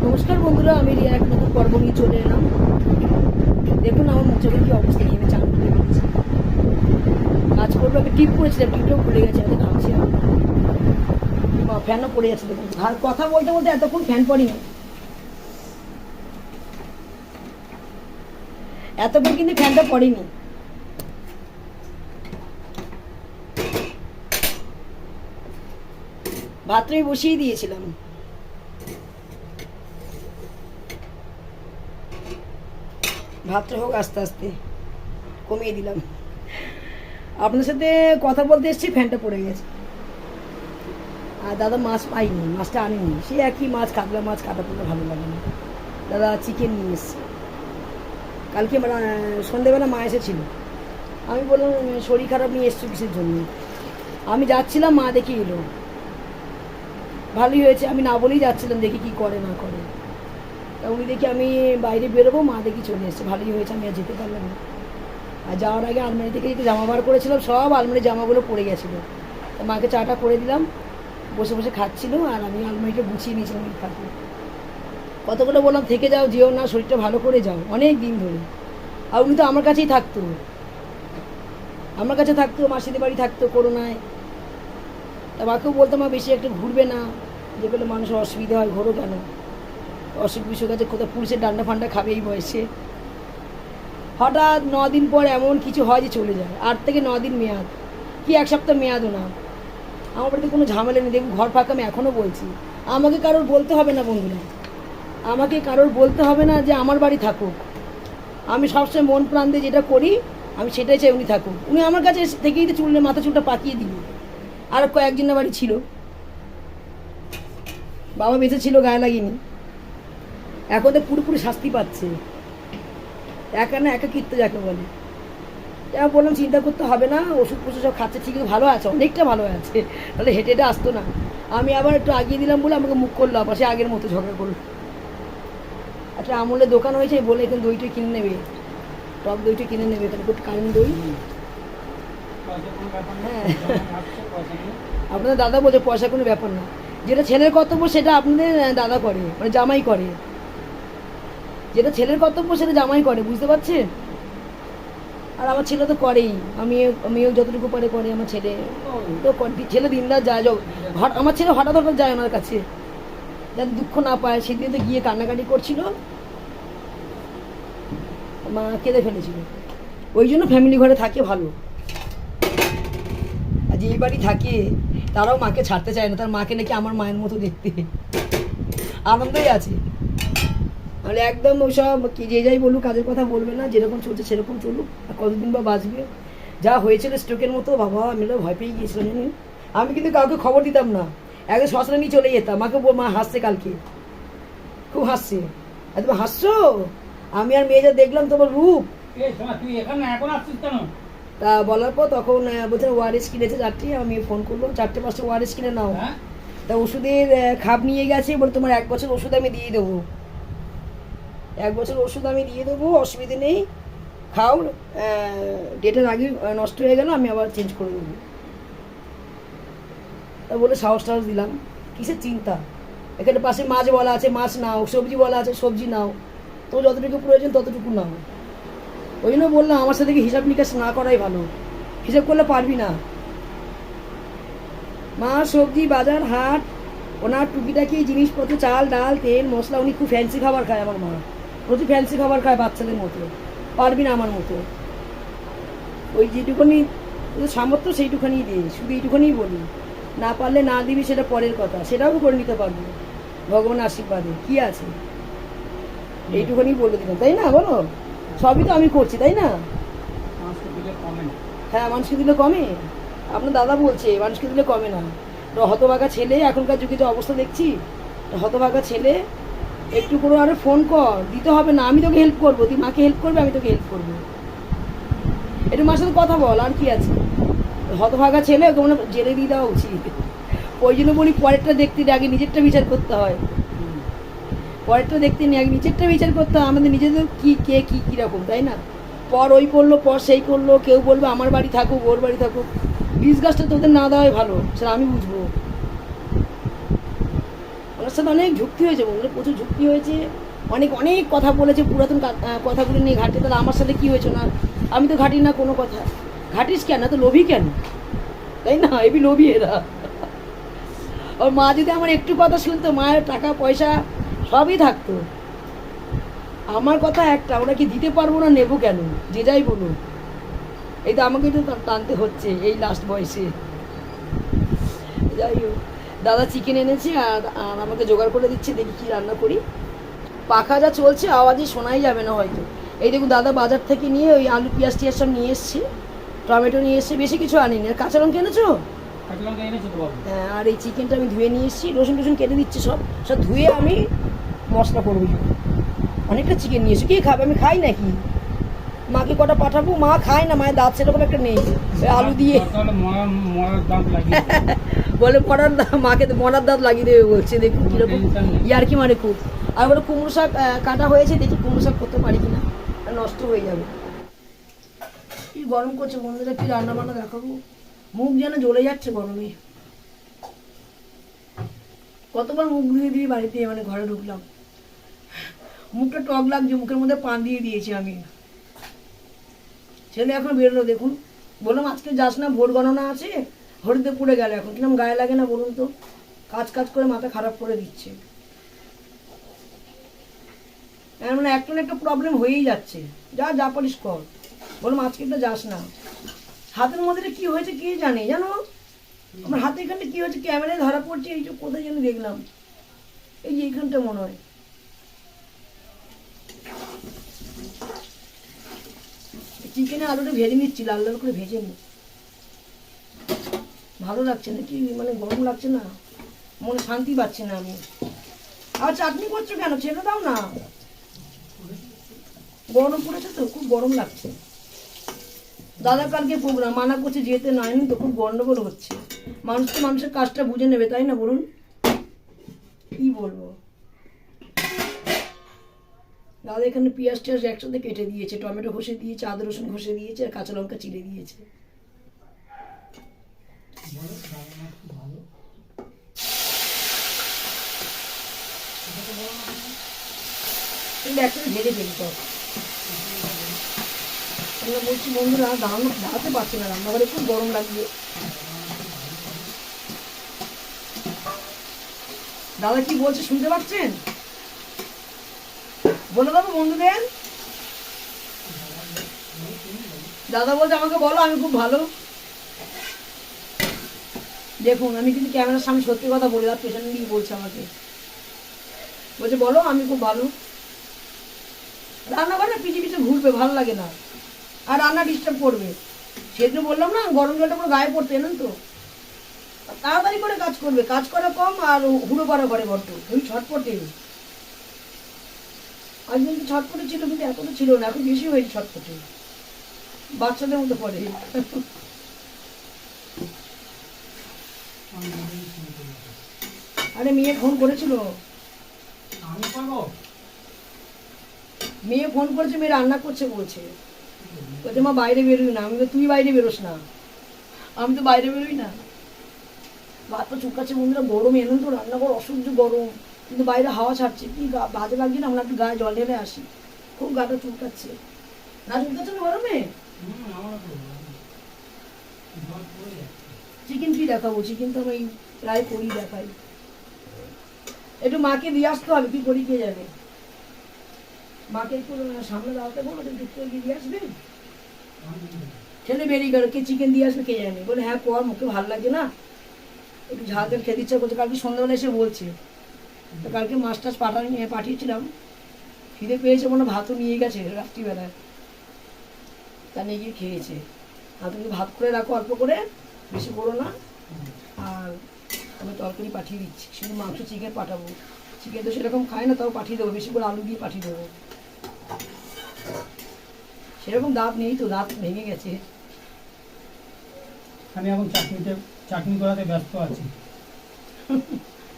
নমস্কার বন্ধুরা, আমি রিয়া এক নতুন পর্ব নিয়ে চলে এলাম। দেখুন আমার মুখের কি অবস্থা, আমি চান করে গেছি। কাজ করবো, একটা টিপ করেছিলাম, টিপটাও ভুলে গেছে, এত ঘামছি বা ফ্যানও পড়ে যাচ্ছে। দেখুন আর কথা বলতে বলতে এতক্ষণ ফ্যান পড়িনি, এতক্ষণ কিন্তু ফ্যানটা পড়েনি। ভাতটা আমি বসিয়ে দিয়েছিলাম। ভাতটা হোক, আস্তে আস্তে কমিয়ে দিলাম। আপনার সাথে কথা বলতে এসেছি, ফ্যানটা পড়ে গেছে। আর দাদা মাছ পাইনি, মাছটা আনিনি। সে একই মাছ, কাতলা মাছ, কাটা পড়লে ভালো লাগে না। দাদা চিকেন নিয়ে এসছে। কালকে সন্ধ্যেবেলা মা এসেছিল। আমি বললাম শরীর খারাপ নিয়ে এসছি কিসের জন্য। আমি যাচ্ছিলাম, মা দেখে এলো। ভালোই হয়েছে, আমি না বলেই যাচ্ছিলাম, দেখি কি করে না করে। তা উনি দেখি আমি বাইরে বেরোবো, মা দেখি চলে এসছে। ভালোই হয়েছে, আমি আর যেতে পারলাম না। আর যাওয়ার আগে আলমারি থেকে একটু জামা বার করেছিলাম, সব আলমারি জামাগুলো পড়ে গেছিলো। তা মাকে চাটা করে দিলাম, বসে বসে খাচ্ছিল। আর আমি আলমারিটা গুছিয়ে নিয়েছিলাম এই খাতে। কতগুলো বললাম থেকে যাও, যেও না, শরীরটা ভালো করে যাও, অনেক দিন ধরে। আর উনি তো আমার কাছেই থাকতো, আমার কাছে থাকতো, মাসিদের বাড়ি থাকতো করোনায়। তা মাকেও বলতাম মা বেশি একটু ঘুরবে না, যেগুলো মানুষের অসুবিধা হয়, ঘোরো কেন, অসুখ বিসুখ আছে, কোথাও পুলিশের ডান্ডা ফান্ডা খাবে এই বয়সে। হঠাৎ 9 দিন পর এমন কিছু হয় যে চলে যায়। 8 থেকে 9 দিন মেয়াদ, কি 1 সপ্তাহ মেয়াদও না। আমার বাড়িতে কোনো ঝামেলা নেই, দেখুন ঘর ফাঁকা। আমি এখনও বলছি, আমাকে কারোর বলতে হবে না বন্ধুরা, আমাকে কারোর বলতে হবে না যে আমার বাড়ি থাকুক। আমি সবসময় মন প্রাণ দিয়ে যেটা করি, আমি সেটাই চাই উনি থাকুক। উনি আমার কাছে থেকেই তো মাথা চুলটা পাকিয়ে দিল। আর কয়েকজনের বাড়ি ছিল, বাবা বেঁচে ছিল, গায়ে লাগিনি। এখন তো পুরোপুরি শাস্তি পাচ্ছে, একা না একাকিত্ব যাকে বলে। এবার বললাম চিন্তা করতে হবে না, ওষুধ ফষুধ সব খাচ্ছে, ঠিক ভালো আছে, অনেকটা ভালো আছে। তাহলে হেঁটে হেঁটে আসতো না। আমি আবার একটু আগিয়ে দিলাম বলে আমাকে মুখ করলো, আবার সে আগের মতো ঝগড়া করলো। একটা আমুলের দোকান হয়েছে, বলে এখানে দইটা কিনে নেবে, টক দইটা কিনে নেবে, তাহলে একটু কারেন্ট দই। হ্যাঁ, আপনাদের দাদা বলছে পয়সা কোনো ব্যাপার না, যেটা ছেলের কর্তব্য সেটা আপনাদের দাদা করে, মানে জামাই করে। যেটা ছেলের কর্তব্য সেটা জামাই করে, বুঝতে পারছেন? আর আমার ছেলে তো করেই, আমিও যতটুকু পারে করে। আমার ছেলে তো ছেলে দিনরাত যায়, আমার ছেলে হঠাৎ হঠাৎ যায় ওনার কাছে, যাতে দুঃখ না পায়। সেদিন তো গিয়ে কান্নাকাটি করছিল, মা কেঁদে ফেলেছিল। ওই জন্য ফ্যামিলি ঘরে থাকে ভালো। আর যে এই বাড়ি থাকে তারাও মাকে ছাড়তে চায় না, তার মাকে নাকি আমার মায়ের মতো দেখতে, আনন্দই আছে। মানে একদম ওইসব যে যাই বলুক, কাজের কথা বলবে না, যেরকম চলছে সেরকম চলুক। আর কতদিন বা বাঁচবে। যা হয়েছিল স্ট্রোকের মতো, বাবা আমি ভয় পেয়ে গিয়েছিলাম জানি। আমি কিন্তু কাউকে খবর দিতাম না, একদম শ্মশানে নিয়ে চলে যেতাম। মাকে মা হাসছে, কালকে খুব হাসছে। আর তুমি হাসছো, আমি আর মেয়ে যা দেখলাম তোমার রূপ। তা বলার পর তখন বলছেন ওআরএস কিনেছে 4টে। আমি ফোন করলাম 4টে 5টে ওআরএস কিনে নাও। তা ওষুধের খাপ নিয়ে গেছে, বলে তোমার 1 বছর ওষুধ আমি দিয়ে দেবো, 1 বছর ওষুধ আমি দিয়ে দেবো, অসুবিধে নেই, খাও, ডেটের আগে নষ্ট হয়ে গেল আমি আবার চেঞ্জ করে দেবো। তা বলে সাহস টাহস দিলাম। কিসের চিন্তা, এখানে পাশে মাছ বলা আছে মাছ নাও, সবজি বলা আছে সবজি নাও, তো যতটুকু প্রয়োজন ততটুকু নাও। ওই জন্য বললাম আমার সাথে হিসাব নিকাশ না করাই ভালো, হিসাব করলে পারবি না। মাছ সবজি বাজার হাট, ওনার টুকিটাকি জিনিসপত্র, চাল ডাল তেল মশলা, উনি খুব ফ্যান্সি খাবার খায়। আমার মা প্রচুর ফ্যান্সি খাবার খায়, বাচ্চাদের মতো। পারবি না আমার মতো। ওই যেটুকুনি সামর্থ্য সেইটুখানি দে, শুধু এইটুখানিই বলি। না পারলে না দিবি, সেটা পরের কথা, সেটাও করে নিতে পারবো ভগবানের আশীর্বাদে। কি আছে, এইটুখানি বলে দিলাম, তাই না? বলো, সবই তো আমি করছি, তাই না? হ্যাঁ, মানুষকে দিলে কমে। আপনার দাদা বলছে মানুষকে দিলে কমে না। হতভাগা ছেলে, এখনকার যুগে যে অবস্থা দেখছি, হতভাগা ছেলে। একটু করে আরে ফোন কর, দিতে হবে না, আমি তোকে হেল্প করবো, তুই মাকে হেল্প করবে, আমি তোকে হেল্প করবো। একটু মার সাথে কথা বল, আর কি আছে। হতভাগা ছেলে, ওকে মনে জেলে দিয়ে দেওয়া উচিত। ওই জন্য বলি পরেরটা দেখতে আগে নিজেরটা বিচার করতে হয়, পরেরটা দেখতে নিয়ে আগে নিজেরটা বিচার করতে হয়। আমাদের নিজেদের কি কে কী কীরকম, তাই না? পর ওই করলো, পর সেই করলো, কেউ বলবে আমার বাড়ি থাকুক, ওর বাড়ি থাকুক। বীজ গাছটা তোদের না দেওয়াই ভালো, সেটা আমি বুঝবো। ওনার সাথে অনেক যুক্তি হয়েছে বন্ধুরা, প্রচুর যুক্তি হয়েছে, অনেক অনেক কথা বলেছে পুরাতন কথাগুলো নিয়ে ঘাটে। তাহলে আমার সাথে কী হয়েছে না, আমি তো ঘাটি না কোনো কথা। ঘাটিস কেন, তো লোভী কেন, তাই না? এবি লোভী এরা। আর মা যদি আমার একটু কথা শুনতো, মায়ের টাকা পয়সা সবই থাকতো। আমার কথা একটা, ওরা কি দিতে পারবো না, নেবো কেন, যে যাই বলুন। এই তো আমাকে তো টানতে হচ্ছে এই লাস্ট বয়সে। যাই হোক, দাদা চিকেন এনেছে আর আমাকে জোগাড় করে দিচ্ছে, দেখি কী রান্না করি। পাখা যা চলছে আওয়াজই শোনাই যাবে না হয়তো। এই দেখুন দাদা বাজার থেকে নিয়ে ওই আলু পেঁয়াজ টিয়াজ সব নিয়ে এসছে, টমেটো নিয়ে এসছে, বেশি কিছু আনিনি। আর কাঁচা লঙ্কা এনেছো? হ্যাঁ, আর এই চিকেনটা আমি ধুয়ে নিয়ে এসেছি, রসুন টসুন কেটে দিচ্ছি, সব সব ধুয়ে আমি মশলা করবো। অনেকটা চিকেন নিয়ে এসে কে খাবে, আমি খাই নাকি? মাকে কটা পাঠাবো, মা খায় না, মায়ের দাঁত সেরকম একটা নেই। আলু দিয়ে বলে মরার দাঁত, মাকে মরার দাঁত লাগিয়ে দেবে বলছে। দেখুন কীরকম ইয়ার কি মারে খুব। আর বলে কুমড়ো শাক কাটা হয়েছে, দেখি কুমড়ো শাক করতে পারি কিনা, নষ্ট হয়ে যাবে। কি গরম করছে বন্ধুরা, কি রান্না বান্না দেখাবো, মুখ যেন জ্বলে যাচ্ছে গরমে। কতবার মুখ ধুয়ে দিয়ে বাড়িতে মানে ঘরে ঢুকলাম, মুখটা টক লাগছে, মুখের মধ্যে পান দিয়ে দিয়েছি আমি। ছেলে এখন বেরোলো দেখুন, বললাম আজকে যাস না, ভোট গণনা আছে, হরিতে পড়ে গেল। এখন কিরম গায়ে লাগে না বলুন তো, কাজ কাজ করে মাথা খারাপ করে দিচ্ছে। মানে একটা না একটা প্রবলেম হয়েই যাচ্ছে, যা যা পারিস কর। বললাম আজকে তো যাস না। হাতের মধ্যে কি হয়েছে কে জানে, জানো আমার হাতে এখানটা কি হয়েছে, ক্যামেরায় ধরা পড়ছে, এই যে কোথায় যেন দেখলাম, এই যে এইখানটা মনে হয়। চিকেনে আলুটা ভেজে নিচ্ছি, লাল লাল করে ভেজে নি। ভালো লাগছে না কি, মানে গরম লাগছে না, মনে শান্তি পাচ্ছি না আমি। আর চাটনি করছো কেন, ছেড়ে দাও না, গরম পড়েছে তো, খুব গরম লাগছে। দাদা কালকে প্রোগ্রাম, মানা করছে যেতে, নয়নি তো, খুব গন্ডগোল হচ্ছে। মানুষ তো মানুষের কাজটা বুঝে নেবে, তাই না বলুন? কি বলবো, দাদা এখানে পেঁয়াজ টিয়াজ একসাথে কেটে দিয়েছে, টমেটো ঘষে দিয়েছে, আদা রসুন ঘষে দিয়েছে, আর কাঁচা লঙ্কা চিড়ে দিয়েছে। কিন্তু একসাথে ভেজে ফেলি তো। আমরা বলছি বন্ধুরা, দাঁড়াতে পারছি না, রান্নাঘরে খুব গরম লাগবে। দাদা কি বলছে শুনতে পাচ্ছেন? বলে দেবো বন্ধুদের, দাদা বলছে আমাকে বলো আমি খুব ভালো। দেখুন আমি কিন্তু ক্যামেরার সামনে সত্যি কথা বলে, আর পেছনে দিকে বলছে আমাকে, বলছে বলো আমি খুব ভালো। রান্না করে পিছিয়ে পিছিয়ে ঘুরবে, ভালো লাগে না, আর রান্না ডিস্টার্ব করবে। সেদিন বললাম না, গরম জলটা পুরো গায়ে পড়তে, জানেন তো। তাড়াতাড়ি করে কাজ করবে, কাজ করা কম আর হুড়ো পাড়া করে বড্ড, ওই ছটপটে। আজ কিন্তু ছটপটে ছিল, কিন্তু এত তো ছিল না, এখন বেশি হয়েছে ছটপটে, বাচ্চাদের মতো পড়ে। আরে মেয়ে ফোন করেছিল, মেয়ে ফোন করেছে, মেয়ে রান্না করছে বলছে, বলছে মা বাইরে বেরোই না। আমি তুই বাইরে বেরোস না, আমি তো বাইরে বেরোই না। ভাত তো চুকাচ্ছে বন্ধুরা, গরম এলেন তো, রান্নাঘর অসহ্য গরম, কিন্তু বাইরে হাওয়া ছাড়ছে, কি বাজে লাগছে না, আমরা একটু গায়ে জল ঢেলে আসি, খুব গাটা চুলকাচ্ছে। না চুলকাচ্ছে না গরমে? চিকেন কি দেখাবো, চিকেন তো আমি প্রায় করি, দেখাই। একটু মাকে দিয়ে আসতে হবে, কি করি কে যাবে। মাকে একটু সামনে দাঁড়াতে বলো, একটু দিয়ে আসবে। ছেলে বেরিয়ে গেল, কে চিকেন দিয়ে আসবে কে জানে। বলে হ্যাঁ কর, মুখে ভালো লাগে না, একটু ঝাল তেল খেতে ইচ্ছা করছে। কালকে সন্ধ্যাবেলা এসে বলছে, তো কালকে মাছ টাছ পাঠিয়েছিলাম, খিদে পেয়েছে, মনে ভাতও নিয়ে গেছে রাত্রিবেলায়, তা নিয়ে গিয়ে খেয়েছে। আর তুমি ভাত করে রাখো অল্প করে, বেশি করো না, আর আমি তরকারি পাঠিয়ে দিচ্ছি, শুধু মাংস চিকেন পাঠাবো। চিকেন তো সেরকম খায় না, তাও পাঠিয়ে দেবো, বেশি করে আলু দিয়ে পাঠিয়ে দেবো। সেরকম দাঁত নেই তো, দাঁত ভেঙে গেছে। আমি এখন চাটনি করাতে ব্যস্ত আছি,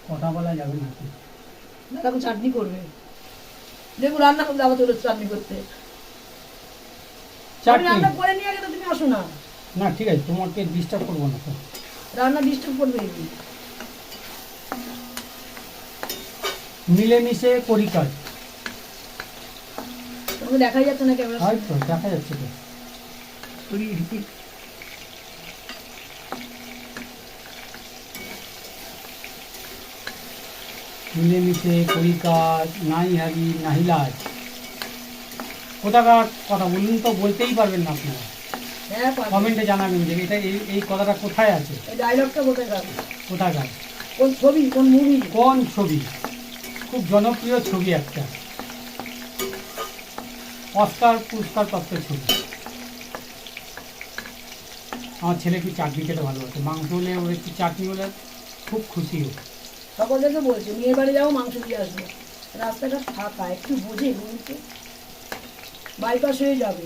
কথা বলা যাবে না। দাদা এখন চাটনি করবে, দেখুন রান্না করতে আবার চলে চাটনি করতে। রান্না করে নিয়ে আগে তো তুমি আসো না। না ঠিক আছে, তোমাকে ডিস্টার্ব করবো না তো, রান্না ডিস্টার্ব করবে। মিলেমিশে করি কাজ। তোমাকে দেখা যাচ্ছে না ক্যামেরা? হয়তো দেখা যাচ্ছে তো। মিলেমিশে করি কাজ, নাই হারি নাহি লাজ। কোথাকার কথা বলুন তো, বলতেই পারবেন না আপনারা। হ্যাঁ, পারবে। কমেন্টে জানাবেন যে এটা এই কথাটা কোথায় আছে, এই ডায়লগটা কোথায় গাবে? কোথাকার, কোন ছবি, কোন মুভি? কোন ছবি। খুব জনপ্রিয় ছবি একটা, অস্কার পুরস্কার প্রাপ্ত ছবি। আমার ছেলে একটু চাটনি খেতে ভালোবাসে, মাংস হলে ওর একটু চাটনি হলে খুব খুশি হয়। সকলকে বলছে মেয়ের বাড়ি যাবো, মাংস দিয়ে আসবো। রাস্তাটা ফাঁকা, একটু বুঝে বলুন তো, বাইপাস হয়ে যাবে।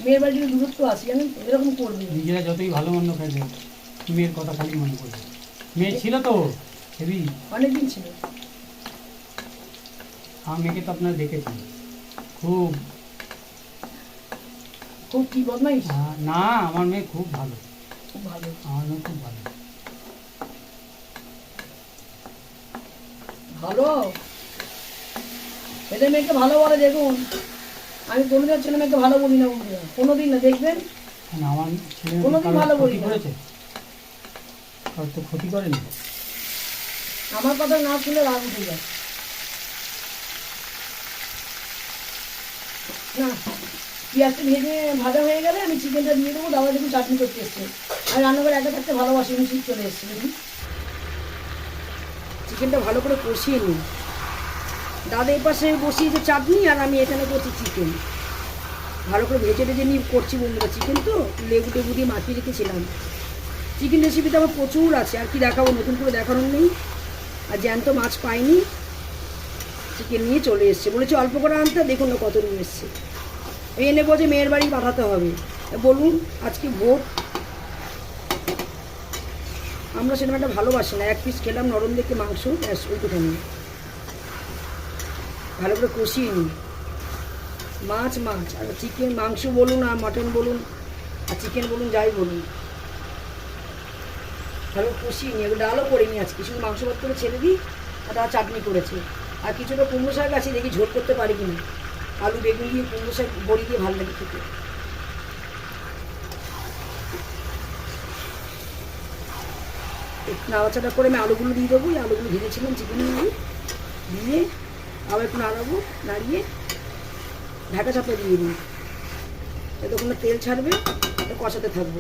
মেয়ের বাড়ি থেকে দূরত্ব আছে, জানেন তো, এরকম করবে না। নিজেরা যতই ভালো মন্দ খেতে, মেয়ের কথা খালি মনে করবে। মেয়ে ছিল তো হেবি, অনেকদিন ছিল। আমার মেয়েকে তো আপনারা দেখেছেন, খুব খুব কি বদমাইশ? না, আমার মেয়ে খুব ভালো, খুব ভালো। আমার মেয়ে খুব ভালো। ভালো ছেলে মেয়েকে ভালো বলে, দেখুন। আমি কোনোদিন ছেলে মেয়েকে ভালো বলি না বন্ধুরা, কোনোদিন না, দেখবেন। না, আমার ছেলে কোনোদিন ভালো বলি ক্ষতি না। করেছে, কারোর তো ক্ষতি করেনি। আমার কথা না শুনে রাগ উঠে যায়। না, পেঁয়াজটা ভেজে ভাজা হয়ে গেলে আমি চিকেনটা দিয়ে দেবো। দাদা দেখুন চাটনি করতে এসছে। আমি রান্নাঘরে একা থাকতে ভালোবাসি, আমি ঠিক চলে এসছে। দেখুন চিকেনটা ভালো করে কষিয়ে নিই। দাদা এই পাশে বসিয়েছে চাটনি, আর আমি এখানে করছি চিকেন। ভালো করে ভেজে ভেজে নিয়ে করছি বন্ধুরা। চিকেন তো লেবু টেবু দিয়ে মাখিয়ে রেখেছিলাম। চিকেন রেসিপিতে আমার প্রচুর আছে, আর কি দেখাবো, নতুন করে দেখানোর নেই। আর জ্যান্ত মাছ পাইনি, চিকেন নিয়ে চলে এসছে। বলেছি অল্প করে আনতে, দেখুন না কত নিয়ে এসছে। এনে বলছে মেয়ের বাড়ি পাঠাতে হবে। বলুন, আজকে ভোট, আমরা সেরকম একটা ভালোবাসি না। এক পিস খেলাম নরম দেখে মাংস, ব্যাস ওইটুখানি। ভালো করে কষিয়ে নিই। মাছ আর চিকেন, মাংস বলুন আর মাটন বলুন আর চিকেন বলুন, যাই বলুন, ভালো কষিয়ে নিই। এবার ডালও করিনি আজকে, শুধু মাংস ভাত করে ছেড়ে দিই, আর তারা চাটনি করেছে। আর কিছুটা কুমড়ো শাক আছে, দেখি ঝোল করতে পারি কিনা। আলু বেগুন দিয়ে কুমড়ো শাক বড়ি দিয়ে ভালো লাগে খেতে। একটু নাড়াচাড়া করে আমি আলুগুলো দিয়ে দেবো। এই আলুগুলো ভেজেছিলাম চিকেন দিয়ে আবার একটু নাড়াবো, নাড়িয়ে ঢাকা চাপা দিয়ে দিই। এতক্ষণ তেল ছাড়বে, এটা কষাতে থাকবো।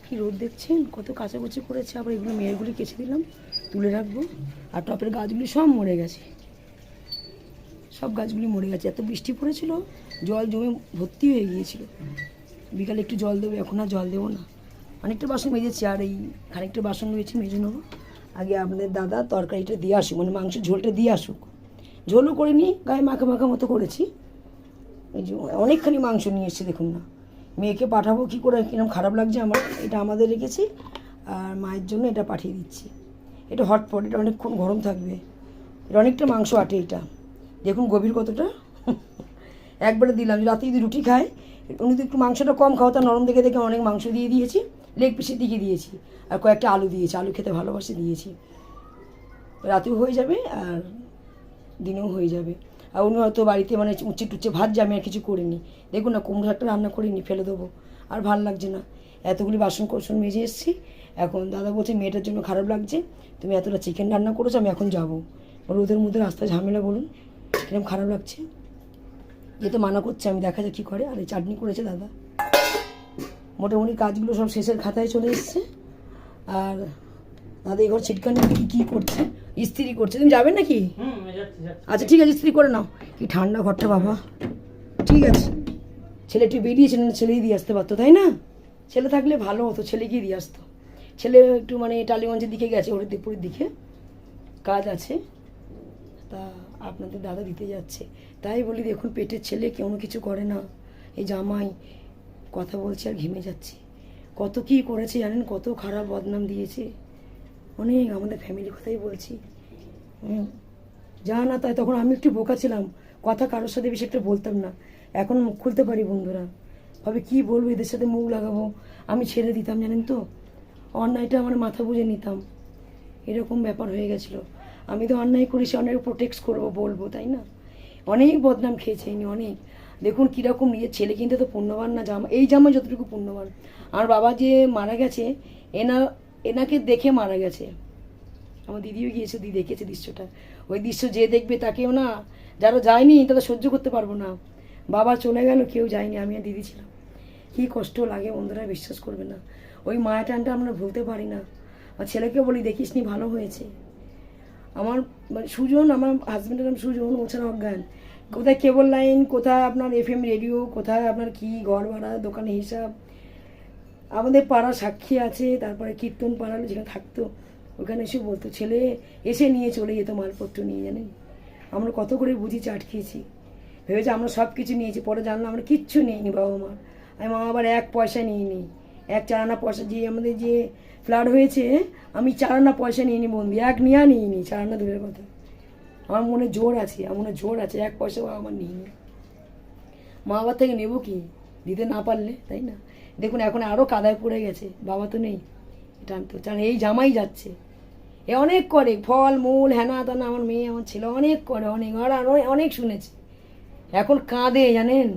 কি রোদ দেখছেন, কত কাচাকুচি করেছে। আবার এগুলো মেয়েরগুলি কেচে দিলাম, তুলে রাখবো। আর টপের গাছগুলি সব মরে গেছে, সব গাছগুলি মরে গেছে। এত বৃষ্টি পড়েছিল, জল জমে ভর্তি হয়ে গিয়েছিল। বিকালে একটু জল দেবো, এখন আর জল দেবো না। অনেকটা বাসন মেজেছি, আর এই খানিকটা বাসন রয়েছে, মেজে নেবো। আগে আপনাদের দাদা তরকারিটা দিয়ে আসুক, মানে মাংসের ঝোলটা দিয়ে আসুক। ঝোলও করে নিই, গায়ে মাখা মাখা মতো করেছি। এই যে অনেকখানি মাংস নিয়ে এসেছি, দেখুন না। মেয়েকে পাঠাবো কী করে, কিরকম খারাপ লাগছে আমার। এটা আমাদের রেখেছি, আর মায়ের জন্য এটা পাঠিয়ে দিচ্ছি। এটা হটপট, এটা অনেকক্ষণ গরম থাকবে। এটা অনেকটা মাংস আটে এটা, দেখুন গভীর কতটা। একবারে দিলাম, রাতে যদি রুটি খায়, উনি তো একটু মাংসটা কম খাও, তা নরম দেখে দেখে অনেক মাংস দিয়ে দিয়েছি। লেগ পিসের দিকে দিয়েছি, আর কয়েকটা আলু দিয়েছি, আলু খেতে ভালোবাসে, দিয়েছি। রাতেও হয়ে যাবে আর দিনেও হয়ে যাবে। আর উনি হয়তো বাড়িতে মানে উচ্চে টুচ্ছে ভাত, আমি আর কিছু করিনি। দেখুন না, কুমড়ো একটা রান্না করিনি, ফেলে দেবো। আর ভাল লাগছে না, এতগুলি বাসন কোসন মেজে এসেছি। এখন দাদা বলছে মেয়েটার জন্য খারাপ লাগছে, তুমি এতটা চিকেন রান্না করেছো, আমি এখন যাবো। রোদের মধ্যে রাস্তায় ঝামেলা, বলুন কিরকম খারাপ লাগছে। যেহেতু মানা করছে, আমি দেখা যাক কী করে। আর এই চাটনি করেছে দাদা। মোটামুটি কাজগুলো সব শেষের খাতায় চলে এসছে। আর দাদা এবার ছিটকানি কী করছে, ইস্ত্রি করছে। তুমি যাবে নাকি? আচ্ছা ঠিক আছে, ইস্ত্রি করে নাও। কি ঠান্ডা ঘরটা বাবা। ঠিক আছে, ছেলে একটু বেরিয়েছে, না ছেলেই দিয়ে আসতে পারতো, তাই না? ছেলে থাকলে ভালো হতো, ছেলেকেই দিয়ে আসতো। ছেলে একটু মানে টালিগঞ্জের দিকে গেছে, হরিদেবপুরের দিকে কাজ আছে, তা আপনাদের দাদা দিতে যাচ্ছে। তাই বলি, দেখুন পেটের ছেলে কেউ কিছু করে না। এই জামাই কথা বলছে আর ঘেমে যাচ্ছে। কত কী করেছে জানেন, কত খারাপ বদনাম দিয়েছে অনেক। আমাদের ফ্যামিলির কথাই বলছি। যা না তাই, তখন আমি একটু বোকা ছিলাম, কথা কারোর সাথে বেশি একটা বলতাম না। এখন মুখ খুলতে পারি বন্ধুরা, ভাবে কী বলবো, এদের সাথে মুখ লাগাবো। আমি ছেড়ে দিতাম, জানেন তো, অন্যায়টা আমার মাথা বুঝে নিতাম। এরকম ব্যাপার হয়ে গেছিলো। আমি তো অন্যায় করেছি, অনেক প্রোটেক্ট করবো বলবো, তাই না? অনেক বদনাম খেয়েছে ইনি, অনেক। দেখুন কীরকম নিজের ছেলে কিনতে তো পুণ্যবান না, জামা এই জামা যতটুকু পুণ্যবান। আমার বাবা যে মারা গেছে এনাকে দেখে মারা গেছে। আমার দিদিও গিয়েছে, দিদি দেখেছে দৃশ্যটা। ওই দৃশ্য যে দেখবে তাকেও না, যারা যায়নি তারা সহ্য করতে পারবো না। বাবা চলে গেল, কেউ যায়নি, আমি আর দিদি ছিলাম। কী কষ্ট লাগে বন্ধুরা, বিশ্বাস করবে না। ওই মায়া টানটা আমরা ভুলতে পারি না। আর ছেলেকে বলি দেখিস নি, ভালো হয়েছে। আমার মানে সুজন, আমার হাজব্যান্ডের নাম সুজন, ও ছাড়া অজ্ঞান। কোথায় কেবল লাইন, কোথায় আপনার FM রেডিও, কোথায় আপনার কি ঘর ভাড়া, দোকানের হিসাব। আমাদের পাড়া সাক্ষী আছে, তারপরে কীর্তন পাড়া যেখানে থাকতো ওখানে এসে বলতো, ছেলে এসে নিয়ে চলে যেত মালপত্র নিয়ে, জানেন? আমরা কত করে বুঝি চাট খেয়েছি, ভেবেছি আমরা সব কিছু নিয়েছি, পরে জানলাম আমরা কিচ্ছু নিইনি বাবা মা। আমি মা আবার 1 পয়সা নিইনি, 1 চারানা পয়সা, যে আমাদের যে ফ্লাড হয়েছে আমি 4 আনা পয়সা নিইনি বন্ধু, 1 নিয়া নিইনি, 4 আনা দূরের কথা। আমার মনে জোর আছে, আমার মনে জোর আছে, 1 পয়সা বাবা আমার নিইনি। মা বাবার থেকে নেবো কি, দিতে না পারলে, তাই না? দেখুন এখন আরও কাদায় পড়ে গেছে, বাবা তো নেই, টানতো চান, এই জামাই যাচ্ছে। এ অনেক করে, ফল মূল হেনা তেনা, আমার মেয়ে আমার ছেলে অনেক করে, অনেক, আর অনেক শুনেছি। এখন কাঁদে, জানেন?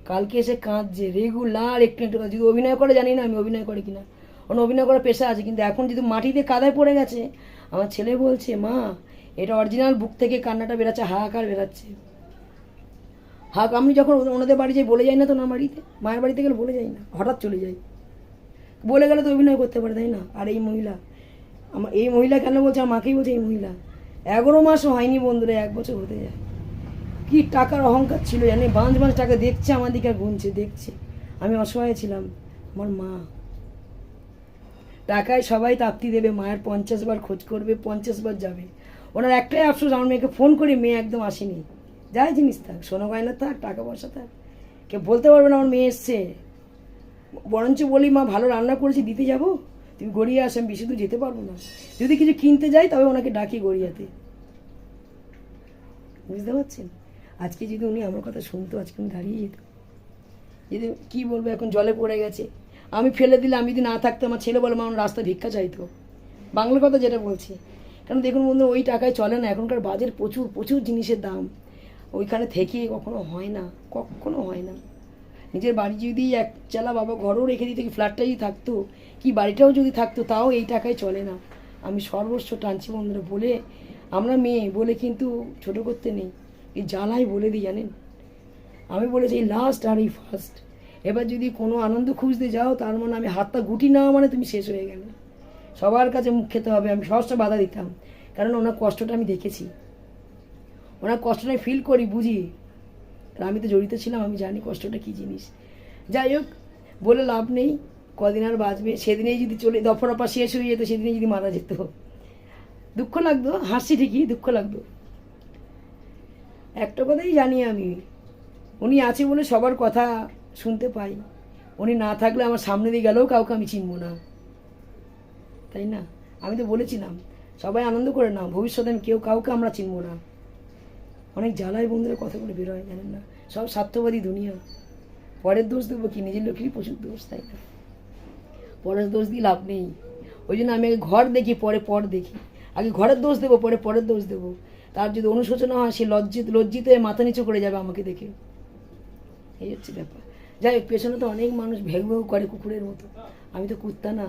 কালকে এসে কাঁদছে রেগুলার, একটু একটু। যদি অভিনয় করে জানি না আমি অভিনয় করে কিনা, ওর অভিনয় করার পেশা আছে, কিন্তু এখন যদি মাটিতে কাদায় পড়ে গেছে, আমার ছেলে বলছে মা এটা অরিজিনাল বুক থেকে কান্নাটা বেরাচ্ছে, হাহাকার বেরাচ্ছে। হাক আমি যখন ওনাদের বাড়ি যাই, বলে যাই না তো, ওনার বাড়িতে, মায়ের বাড়িতে গেলে বলে যাই না, হঠাৎ চলে যাই। বলে গেলে তো অভিনয় করতে পারে, তাই না? আর এই মহিলা, আমার এই মহিলা কেন বলছে, আমার মাকেই বলছে এই মহিলা। 11 মাসও হয়নি বন্ধুরা, 1 বছর হতে যায়। কি টাকার অহংকার ছিল জানি, বাঁধ টাকা দেখছে আমার দিকে, গুনছে, দেখছে। আমি অসহায় ছিলাম। আমার মা টাকায় সবাই তাপ্তি দেবে, মায়ের 50 বার খোঁজ করবে, 50 বার যাবে। ওনার একটাই আফসোস, আমার মেয়েকে ফোন করে মেয়ে একদম আসেনি। যাই জিনিস থাক, সোনা গয়না থাক, টাকা পয়সা থাক, কেউ বলতে পারবে না আমার মেয়ে এসছে। বরঞ্চ বলি মা ভালো রান্না করেছি, দিতে যাবো, তুমি গড়িয়ে আসো, আমি বেশি দূর যেতে পারবো না। যদি কিছু কিনতে যাই তবে ওনাকে ডাকি গড়িয়াতে, বুঝতে পারছেন? আজকে যদি উনি আমার কথা শুনতো, আজকে আমি দাঁড়িয়ে যেত। যদি কী বলবো, এখন জলে পড়ে গেছে, আমি ফেলে দিলে, আমি যদি না থাকতো, আমার ছেলে বলে মা আমার রাস্তা ভিক্ষা চাইতো, বাংলা কথা যেটা বলছি। কারণ দেখুন বন্ধু, ওই টাকায় চলে না, এখনকার বাজার প্রচুর প্রচুর জিনিসের দাম। ওইখানে থেকে কখনো হয় না, কখনো হয় না। নিজের বাড়ি যদি এক চালা বাবা ঘরও রেখে দিত, কি ফ্ল্যাটটা যদি থাকতো, কি বাড়িটাও যদি থাকতো, তাও এই টাকায় চলে না। আমি সর্বস্ব টানছি বন্ধুরা, বলে আমরা মেয়ে বলে কিন্তু ছোটো করতে নেই, এই জ্বালাই বলে দিই, জানেন? আমি বলেছি এই লাস্ট আর এই ফার্স্ট। এবার যদি কোনো আনন্দ খুঁজতে যাও, তার মানে আমি হাতটা গুটি নেওয়া মানে তুমি শেষ হয়ে গেলে, সবার কাছে মুখ খেতে হবে। আমি সহজটা বাধা দিতাম, কারণ ওনার কষ্টটা আমি দেখেছি, ওনার কষ্টটা ফিল করি, বুঝি। আর আমি তো জড়িত ছিলাম, আমি জানি কষ্টটা কী জিনিস। যাই হোক, বলে লাভ নেই, কদিন আর বাঁচবে। সেদিনেই যদি চলে দফরফা শেষ হয়ে যেত, সেদিনেই যদি মারা যেত, দুঃখ লাগতো। হাসি ঠিকই, দুঃখ লাগতো। একটা কথাই জানি আমি, উনি আছে বলে সবার কথা শুনতে পাই। উনি না থাকলে আমার সামনে দিয়ে গেলেও কাউকে আমি চিনব না, তাই না? আমি তো বলেছিলাম সবাই আনন্দ করে না, ভবিষ্যতে আমি কাউকে আমরা চিনব না। অনেক জ্বালায় বন্ধুরা কথাগুলো বেরোয়, জানেন না? সব স্বার্থবাদী দুনিয়া। পরের দোষ দেবো কি, নিজের লোকেরই প্রচুর দোষ, তাই না? পরের দোষ দিয়ে লাভ নেই। ওই জন্য আমি আগে ঘর দেখি, পরে পর দেখি। আগে ঘরের দোষ দেবো, পরে পরের দোষ দেবো। তার যদি অনুশোচনা হয়, সে লজ্জিত হয়ে মাথা নিচু করে যাবে আমাকে দেখে। এই হচ্ছে ব্যাপার। যাই হোক, পেছনে তো অনেক মানুষ ভেউ ভেউ করে কুকুরের মতো। আমি তো কুত্তা না,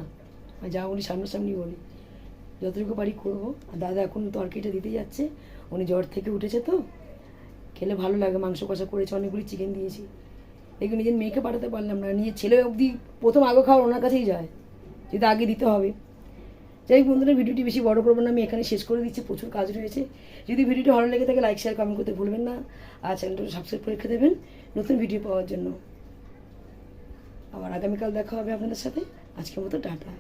যা বলি সামনাসামনি বলি, যতটুকু পারি করবো। আর দাদা এখন তরকারিটা দিতে যাচ্ছে, উনি জ্বর থেকে উঠেছে তো, খেলে ভালো লাগে। মাংস কষা করেছে, অনেকগুলি চিকেন দিয়েছি। দেখুন নিজের মেয়েকে পাঠাতে পারলাম না, নিজের ছেলে অবধি প্রথম আগে খাওয়ার ওনার কাছেই যায়, যদি আগে দিতে হবে। যাই হোক বন্ধুরা, ভিডিওটি বেশি বড় করবো না, আমি এখানে শেষ করে দিচ্ছি, প্রচুর কাজ রয়েছে। যদি ভিডিওটি ভালো লেগে থাকে, লাইক শেয়ার কমেন্ট করতে ভুলবেন না, আর চ্যানেলটা সাবস্ক্রাইব করে রেখে দেবেন নতুন ভিডিও পাওয়ার জন্য। আবার আগামীকাল দেখা হবে আপনাদের সাথে। আজকের মতো টাটা।